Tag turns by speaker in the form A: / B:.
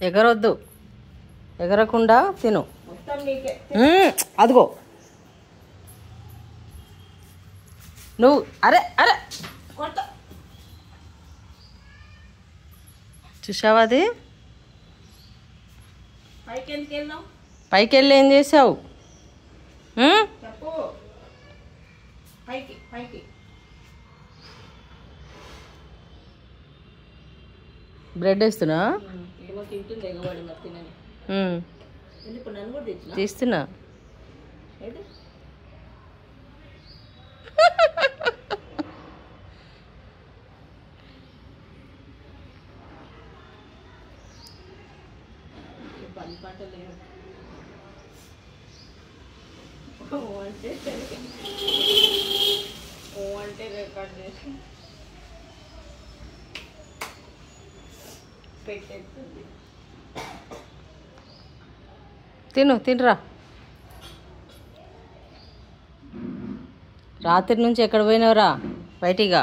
A: ఎగరొద్దు, ఎగరకుండా తిను. అదిగో నువ్వు. అరే అరే చూసావా అది? పైకి వెళ్ళి ఏం చేసావు? బ్రెడ్ వేస్తున్నా, తీస్తున్నా. తినరా. రాత్రి నుంచి ఎక్కడ పోయినావురా? బయటిగా